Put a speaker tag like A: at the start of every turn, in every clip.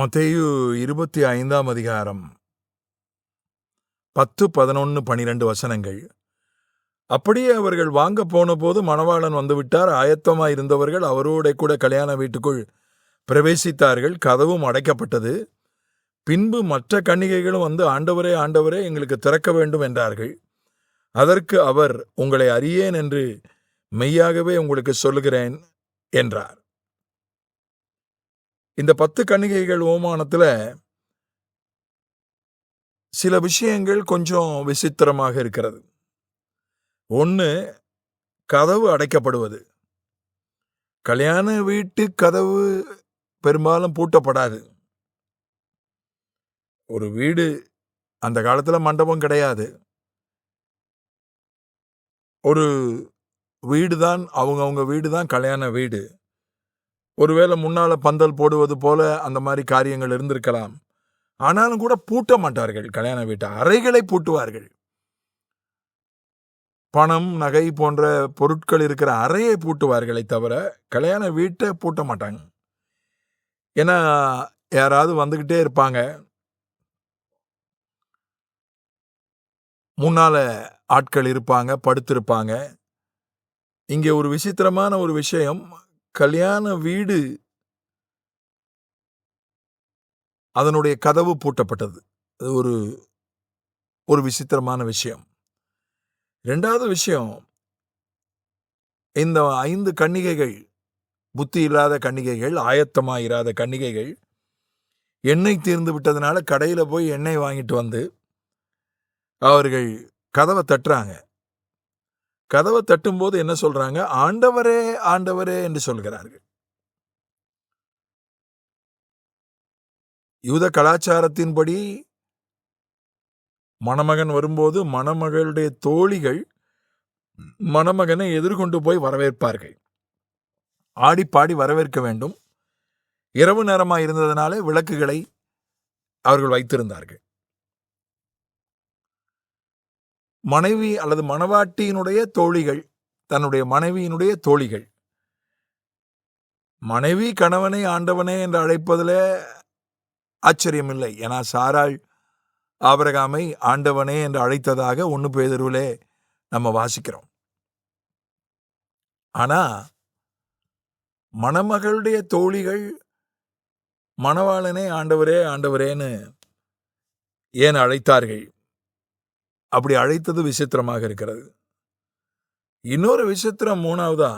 A: மத்தேயு 25ஆம் அதிகாரம் 10, 11, 12 வசனங்கள். அப்படியே அவர்கள் வாங்க போனபோது மணவாளன் வந்துவிட்டார். ஆயத்தமாயிருந்தவர்கள் அவரோட கூட கல்யாண வீட்டுக்குள் பிரவேசித்தார்கள். கதவும் அடைக்கப்பட்டது. பின்பு மற்ற கன்னிகைகளும் வந்து, ஆண்டவரே, ஆண்டவரே, எங்களுக்கு திறக்க வேண்டும் என்றார்கள். அதற்கு அவர், உங்களை அறியேன் என்று மெய்யாகவே உங்களுக்கு சொல்லுகிறேன் என்றார். இந்த 10 கன்னிகைகள் ஓமானத்துல சில விஷயங்கள் கொஞ்சம் விசித்திரமாக இருக்கிறது. ஒன்று, கதவு அடைக்கப்படுவது. கல்யாண வீட்டு கதவு பெரும்பாலும் பூட்டப்படாது. ஒரு வீடு, அந்த காலத்துல மண்டபம் கிடையாது, ஒரு வீடுதான், அவங்கவுங்க வீடுதான் கல்யாண வீடு. ஒருவேளை முன்னால பந்தல் போடுவது போல அந்த மாதிரி காரியங்கள் இருந்திருக்கலாம். ஆனாலும் கூட பூட்ட மாட்டார்கள். கல்யாண வீட்டு அறைகளை பூட்டுவார்கள். பணம், நகை போன்ற பொருட்கள் இருக்கிற அறையை பூட்டுவார்களை தவிர கல்யாண வீட்டை பூட்ட மாட்டாங்க. ஏன்னா யாராவது வந்துகிட்டே இருப்பாங்க, முன்னால ஆட்கள் இருப்பாங்க, படுத்திருப்பாங்க. இங்கே ஒரு விசித்திரமான ஒரு விஷயம், கல்யாண வீடு அதனுடைய கதவு பூட்டப்பட்டது. அது ஒரு விசித்திரமான விஷயம். ரெண்டாவது விஷயம், இந்த 5 கன்னிகைகள், புத்தி இல்லாத கன்னிகைகள், ஆயத்தமாயிராத கன்னிகைகள், எண்ணெய் தீர்ந்து விட்டதுனால கடையில போய் எண்ணெய் வாங்கிட்டு வந்து அவர்கள் கதவை தட்டுறாங்க. கதவை தட்டும்போது என்ன சொல்றாங்க? ஆண்டவரே, ஆண்டவரே என்று சொல்கிறார்கள். யூத கலாச்சாரத்தின்படி மணமகன் வரும்போது மணமகளுடைய தோழிகள் மணமகனை எதிர்கொண்டு போய் வரவேற்பார்கள். ஆடி பாடி வரவேற்க வேண்டும். இரவு நேரமாக இருந்ததனாலே விளக்குகளை அவர்கள் வைத்திருந்தார்கள். மனைவி அல்லது மணவாட்டியினுடைய தோழிகள், தன்னுடைய மனைவியினுடைய தோழிகள், மனைவி கணவனை ஆண்டவனே என்று அழைப்பதில் ஆச்சரியமில்லை. ஏன்னா சாராள் ஆபிரகாமை ஆண்டவனே என்று அழைத்ததாக 1 பேதுருவிலே நம்ம வாசிக்கிறோம். ஆனா மணமகளுடைய தோழிகள் மணவாளனே ஆண்டவரே, ஆண்டவரேன்னு ஏன் அழைத்தார்கள்? அப்படி அழைத்தது விசித்திரமாக இருக்கிறது. இன்னொரு விசித்திரம், 3வதா,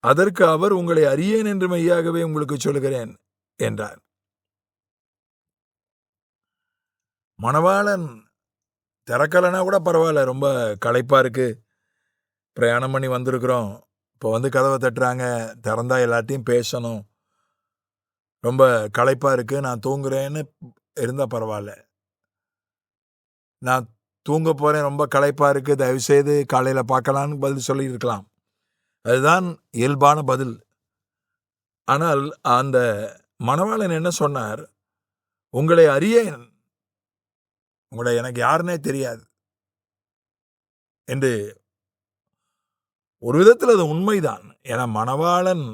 A: அதற்கு அவர், உங்களை அறியேன் என்று மெய்யாகவே உங்களுக்கு சொல்லுகிறேன் என்றார். மணவாளன் திறக்கலைன்னா கூட பரவாயில்ல, ரொம்ப களைப்பா இருக்கு, பிரயாணம் பண்ணி வந்திருக்கிறோம், இப்போ வந்து கதவை தட்டுறாங்க, திறந்தா எல்லாத்தையும் பேசணும், ரொம்ப களைப்பா இருக்கு, நான் தூங்குறேன்னு இருந்தா பரவாயில்ல. நான் தூங்க போறேன், ரொம்ப களைப்பா இருக்கு, தயவுசெய்து காலையில பார்க்கலான்னு பதில் சொல்லியிருக்கலாம். அதுதான் இயல்பான பதில். ஆனால் அந்த மணவாளன் என்ன சொன்னார்? உங்களை அறியேன், உங்களை எனக்கு யாருன்னே தெரியாது என்று. ஒரு விதத்தில் அது உண்மைதான். ஏன்னா மணவாளன்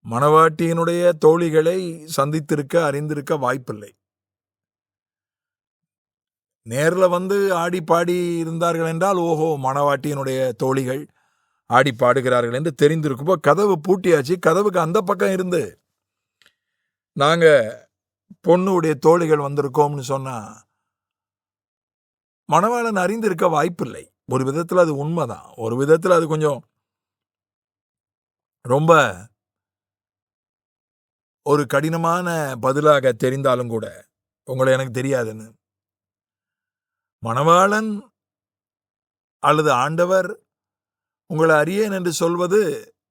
A: மணவாட்டியினுடைய தோழிகளை சந்தித்திருக்க, அறிந்திருக்க வாய்ப்பில்லை. நேரில் வந்து ஆடி பாடி இருந்தார்கள் என்றால், ஓஹோ, மணவாட்டியினுடைய தோழிகள் ஆடி பாடுகிறார்கள் என்று தெரிந்திருக்கும். கதவு பூட்டியாச்சு. கதவுக்கு அந்த பக்கம் இருந்து நாங்க பொண்ணுடைய தோழிகள் வந்திருக்கோம்னு சொன்னா மணவாளன் அறிந்திருக்க வாய்ப்பில்லை. ஒரு விதத்தில் அது உண்மைதான். ஒரு விதத்தில் அது கொஞ்சம் ரொம்ப ஒரு கடினமான பதிலாக தெரிந்தாலும் கூட, உங்களை எனக்கு தெரியாதுன்னு. மணவாளன் அல்லது ஆண்டவர் உங்களை அறியேன் என்று சொல்வது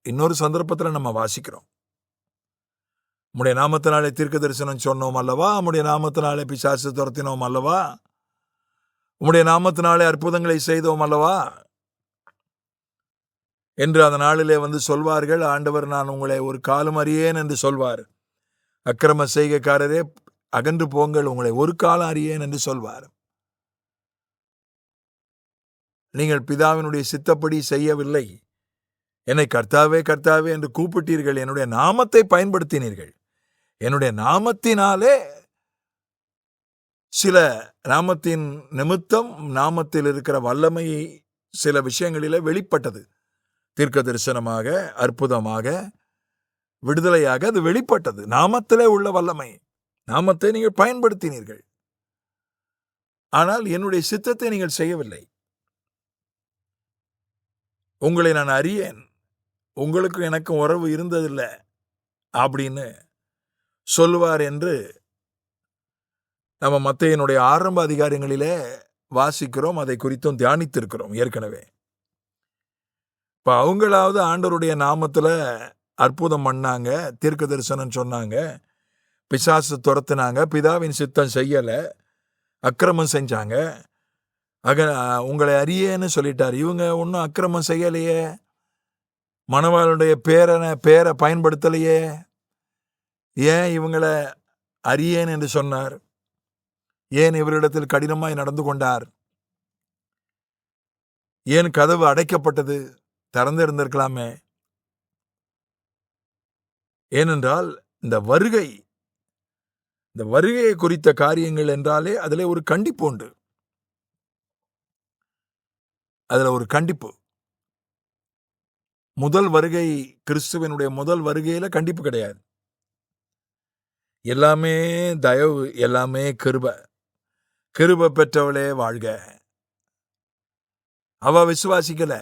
A: இன்னொரு சந்தர்ப்பத்தில் நம்ம வாசிக்கிறோம். உம்முடைய நாமத்தினாலே தீர்க்க தரிசனம் சொன்னோம் அல்லவா, உம்முடைய நாமத்தினாலே பிசாசு துரத்தினோம் அல்லவா, உம்முடைய நாமத்தினாலே அற்புதங்களை செய்தோம் அல்லவா என்று அந்த நாளிலே வந்து சொல்வார்கள். ஆண்டவர், நான் உங்களை ஒரு காலம் அறியேன் என்று சொல்வார். அக்கிரம செய்கைக்காரரே அகன்று போங்கள், உங்களை ஒரு காலம் அறியேன் என்று சொல்வார். நீங்கள் பிதாவினுடைய சித்தப்படி செய்யவில்லை, என்னை கர்த்தாவே கர்த்தாவே என்று கூப்பிட்டீர்கள், என்னுடைய நாமத்தை பயன்படுத்தினீர்கள், என்னுடைய நாமத்தினாலே சில நாமத்தின் நிமித்தம் நாமத்தில் இருக்கிற வல்லமை சில விஷயங்களிலே வெளிப்பட்டது. தீர்க்க தரிசனமாக, அற்புதமாக, விடுதலையாக அது வெளிப்பட்டது. நாமத்திலே உள்ள வல்லமை. நாமத்தை நீங்கள் பயன்படுத்தினீர்கள். ஆனால் என்னுடைய சித்தத்தை நீங்கள் செய்யவில்லை. உங்களை நான் அறியேன், உங்களுக்கும் எனக்கும் உறவு இருந்ததில்லை அப்படின்னு சொல்லுவார் என்று நம்ம மத்தேயுனுடைய ஆரம்ப அதிகாரங்களிலே வாசிக்கிறோம். அதை குறித்தும் தியானித்திருக்கிறோம் ஏற்கனவே. இப்போ அவங்களாவது ஆண்டவருடைய நாமத்தில் அற்புதம் பண்ணாங்க, தீர்க்க தரிசனம் சொன்னாங்க, பிசாசு துரத்துனாங்க, பிதாவின் சித்தம் செய்யலை, அக்கிரமம் செஞ்சாங்க. உங்களை அறியேன்னு சொல்லிட்டார். இவங்க ஒன்றும் அக்கிரமம் செய்யலையே, மணவாளுடைய பேரை பயன்படுத்தலையே, ஏன் இவங்களை அறியேன் என்று சொன்னார்? ஏன் இவரிடத்தில் கடினமாய் நடந்து கொண்டார்? ஏன் கதவு அடைக்கப்பட்டது? திறந்து இருந்திருக்கலாமே. ஏனென்றால் இந்த வருகையை குறித்த காரியங்கள் என்றாலே அதில் ஒரு கண்டிப்பு உண்டு. அதுல ஒரு கண்டிப்பு. முதல் வருகை, கிறிஸ்துவனுடைய முதல் வருகையில கண்டிப்பு கிடையாது. எல்லாமே தயவு, எல்லாமே கிருபை பெற்றவளே வாழ்க. அவ விசுவாசிக்கல,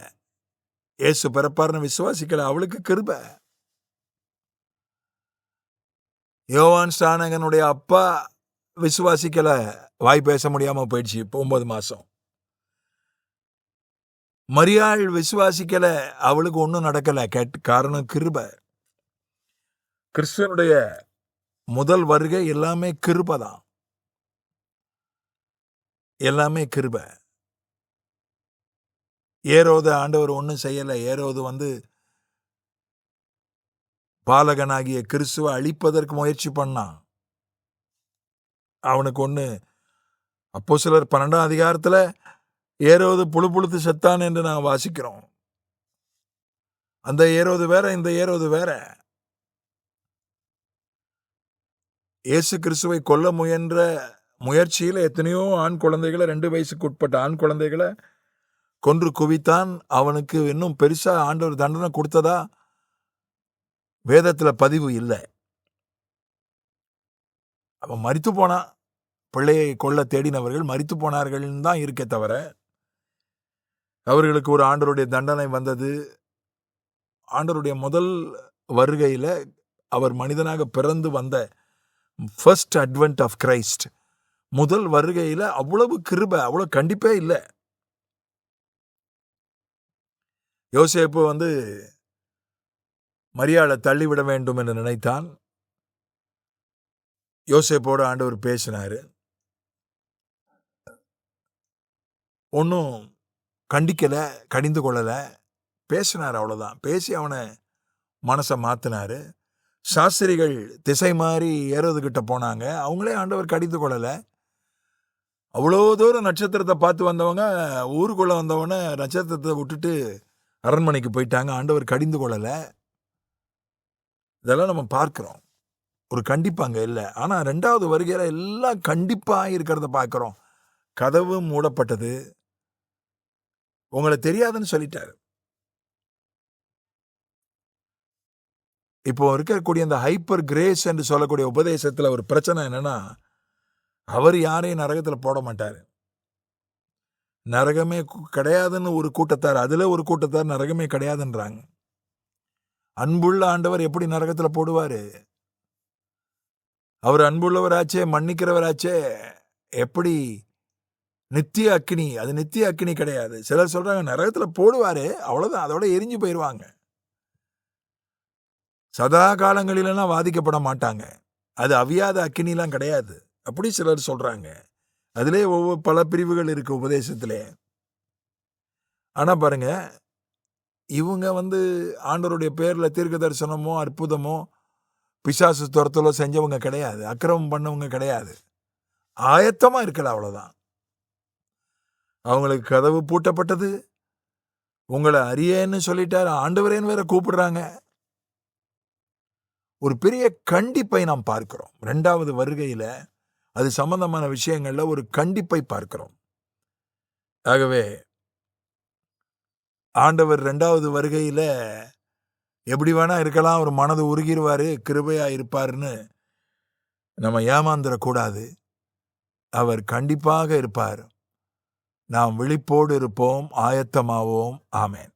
A: இயேசு பிறப்பார்னு விசுவாசிக்கல, அவளுக்கு கிருபை. யோவான் ஸ்நானகனுடைய அப்பா விசுவாசிக்கல, வாய் பேச முடியாம போயிடுச்சு 9 மாசம். மரியாள் விசுவாசிக்கல, அவளுக்கு ஒன்றும் நடக்கல, காரணம் கிருபை. கிறிஸ்துவனுடைய முதல் வருகை எல்லாமே கிருபை தான். எல்லாமே கிருபை. ஏரோது ஆண்டவர் ஒன்றும் செய்யலை. ஏரோது பாலகனாகிய கிறிஸ்துவை அழிப்பதற்கு முயற்சி பண்ணான். அவனுக்கு ஒன்று அப்போஸ்தலர் 12ஆம் அதிகாரத்தில் ஏரோது புழுத்து செத்தான் என்று நாங்கள் வாசிக்கிறோம். அந்த ஏரோது வேற, இந்த ஏரோது வேற. இயேசு கிறிஸ்துவை கொல்ல முயன்ற முயற்சியில் எத்தனையோ ஆண் குழந்தைகளை, 2 வயசுக்கு உட்பட்ட ஆண் குழந்தைகளை கொன்று குவித்தான். அவனுக்கு இன்னும் பெருசா ஆண்டவர் தண்டனை கொடுத்ததா வேதத்துல பதிவு இல்லை. அவன் மரித்து போனான். பிள்ளையை கொல்ல தேடினவர்கள் மரித்து போனார்கள் தான் இருக்கே தவிர, அவர்களுக்கு ஒரு ஆண்டவருடைய தண்டனை வந்தது. ஆண்டவருடைய முதல் வருகையில அவர் மனிதனாக பிறந்து வந்த ஃபர்ஸ்ட் அட்வென்ட் ஆஃப் கிரைஸ்ட், முதல் வருகையில அவ்வளவு கிருபை, அவ்வளவு கண்டிப்பே இல்லை. யோசேப்பு மரியாளை தள்ளிவிட வேண்டும் என்று நினைத்தான். யோசேப்போடு ஆண்டவர் பேசினாரு. ஒன்றும் கண்டிக்கல, கடிந்து கொள்ளல, பேசினார், அவ்வளவுதான். பேசி அவனை மனசை மாத்தினாரு. சாஸ்திரிகள் திசை மாறி ஏரோதுகிட்ட போனாங்க. அவங்களே ஆண்டவர் கடிந்து கொள்ளல. அவ்வளோ தூரம் நட்சத்திரத்தை பார்த்து வந்தவங்க ஊருக்குள்ள வந்தவன நட்சத்திரத்தை விட்டுட்டு அரண்மனைக்கு போயிட்டாங்க. ஆண்டவர் கடிந்து கொள்ளல. இதெல்லாம் நம்ம பார்க்கிறோம். ஒரு கண்டிப்பு அங்க இல்லை. ஆனா 2வது வருகையில எல்லாம் கண்டிப்பா இருக்கிறத பார்க்கிறோம். கதவு மூடப்பட்டது. உங்களை தெரியாதுன்னு சொல்லிட்டாரு. இப்போ இருக்கக்கூடிய அந்த ஹைப்பர் கிரேஸ் என்று சொல்லக்கூடிய உபதேசத்துல ஒரு பிரச்சனை என்னன்னா, அவர் யாரையும் நரகத்துல போட மாட்டாரு. நரகமே கிடையாதுன்னு ஒரு கூட்டத்தார், அதுல ஒரு கூட்டத்தார் நரகமே கிடையாதுன்றாங்க. அன்புள்ள ஆண்டவர் எப்படி நரகத்துல போடுவாரு? அவர் அன்புள்ளவராச்சே, மன்னிக்கிறவராச்சே, எப்படி நித்திய அக்கினி? அது நித்திய அக்கினி கிடையாது. சிலர் சொல்றாங்க நரகத்துல போடுவாரு, அவ்வளவுதான், அதோட எரிஞ்சு போயிடுவாங்க. சதா காலங்களிலெல்லாம் பாதிக்கப்பட மாட்டாங்க. அது அவியாத அக்கினிலாம் கிடையாது, அப்படி சிலர் சொல்றாங்க. அதிலே பல பிரிவுகள் இருக்கு உபதேசத்திலே. ஆனா பாருங்க, இவங்க ஆண்டவருடைய பேர்ல தீர்க்க தரிசனமோ அற்புதமோ பிசாசு துரத்தலோ செஞ்சவங்க கிடையாது, அக்கிரமம் பண்ணவங்க கிடையாது. ஆயத்தமா இருக்கல, அவ்வளவுதான். அவங்களுக்கு கதவு பூட்டப்பட்டது. உங்களை அறியேன்னு சொல்லிட்டாரு, ஆண்டவரேன்னு வேற கூப்பிடுறாங்க. ஒரு பெரிய கண்டிப்பை நாம் பார்க்கிறோம். 2வது வருகையில அது சம்பந்தமான விஷயங்கள்ல ஒரு கண்டிப்பை பார்க்கிறோம். ஆகவே ஆண்டவர் 2வது வருகையில எப்படி வேணா இருக்கலாம், ஒரு மனது உருகிருவாரு, கிருபையா இருப்பாருன்னு நம்ம ஏமாந்துடக்கூடாது. அவர் கண்டிப்பாக இருப்பார். நாம் விழிப்போடு இருப்போம், ஆயத்தமாவோம். ஆமென்.